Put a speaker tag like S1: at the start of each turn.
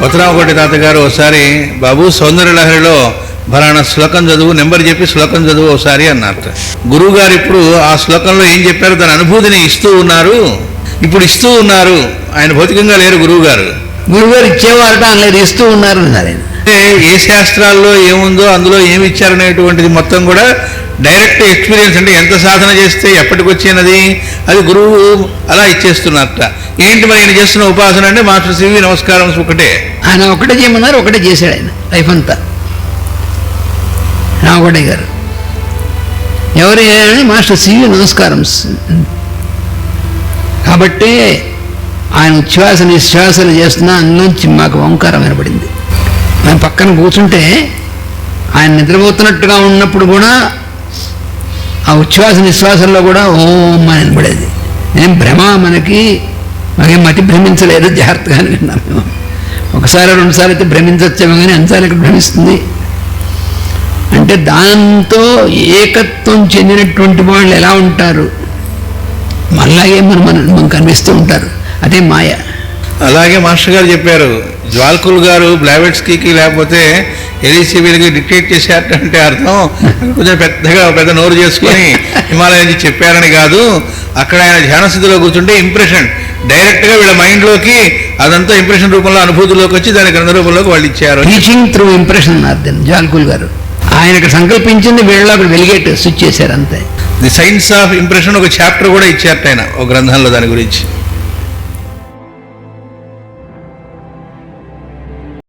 S1: కొత్తరామకోటి తాతగారు ఒకసారి బాబు సౌందర్యలహరిలో ఫలానా శ్లోకం చదువు, నెంబర్ చెప్పి శ్లోకం చదువు ఒకసారి అన్నట్టు. గురువు గారు ఇప్పుడు ఆ శ్లోకంలో ఏం చెప్పారు, తన అనుభూతిని ఇస్తూ ఉన్నారు. ఇప్పుడు ఇస్తూ ఉన్నారు, ఆయన భౌతికంగా లేరు గురువు గారు.
S2: గురువుగారు ఇచ్చేవారట, అందులో ఇస్తూ ఉన్నారు అన్నారు.
S1: అంటే ఏ శాస్త్రాల్లో ఏముందో అందులో ఏమి ఇచ్చారనేటువంటిది మొత్తం కూడా డైరెక్ట్ ఎక్స్పీరియన్స్. అంటే ఎంత సాధన చేస్తే ఎప్పటికొచ్చినది అది గురువు అలా ఇచ్చేస్తున్నట్ట. ఏంటి మరి ఆయన చేస్తున్న ఉపాసన అంటే మాస్టర్ సివి నమస్కారం ఒకటే.
S2: ఆయన ఒకటే చేయమన్నారు, ఒకటే చేశాడు ఆయన లైఫ్ అంతా. రామకోటి గారు ఎవరు మాస్టర్ సివి నమస్కారం. కాబట్టి ఆయన ఉచ్ఛ్వాస నిశ్వాసలు చేస్తున్నా అందులోంచి మాకు ఓంకారం వినపడింది. ఆయన పక్కన కూర్చుంటే ఆయన నిద్రపోతున్నట్టుగా ఉన్నప్పుడు కూడా ఆ ఉచ్ఛ్వాస నిశ్వాసంలో కూడా ఓం అని వినపడేది. ఏం భ్రమ మాకేం మతి భ్రమించలేదు, జాగ్రత్తగా విన్నాం మేము. ఒకసారి రెండుసార్లు అయితే భ్రమించవచ్చేమో కానీ అన్నిసార్లు ఇక్కడ భ్రమిస్తుంది. అంటే దాంతో ఏకత్వం చెందినటువంటి వాళ్ళు ఎలా ఉంటారు, మళ్ళాగే మనకు కనిపిస్తూ ఉంటారు. అదే మాయ.
S1: అలాగే మాస్టర్ గారు చెప్పారు, జ్వాల్కుల్ గారు బ్లావెట్స్కీకి లేకపోతే ఎలిసిబిల్కి డిక్టేట్ చేశారంటే అర్థం కొంచెం పెద్ద నోరు చేసుకొని హిమాలయం నుంచి చెప్పారని కాదు. అక్కడ ఆయన ధ్యాన స్థితిలో కూర్చుంటే ఇంప్రెషన్ డైరెక్ట్గా వీళ్ళ మైండ్లోకి అదంతా ఇంప్రెషన్ రూపంలో అనుభూతిలోకి వచ్చి దాని గ్రంథ రూపంలోకి వాళ్ళు ఇచ్చారు.
S2: టీచింగ్ త్రూ ఇంప్రెషన్ అన్నారు జ్వాల్కుల్ గారు. ఆయనకు సంకల్పించింది వీళ్ళలో అక్కడ వెలిగేట్ స్విచ్ చేశారు అంతే.
S1: ది సైన్స్ ఆఫ్ ఇంప్రెషన్ ఒక చాప్టర్ కూడా ఇచ్చారట ఆయన ఒక గ్రంథంలో దాని గురించి.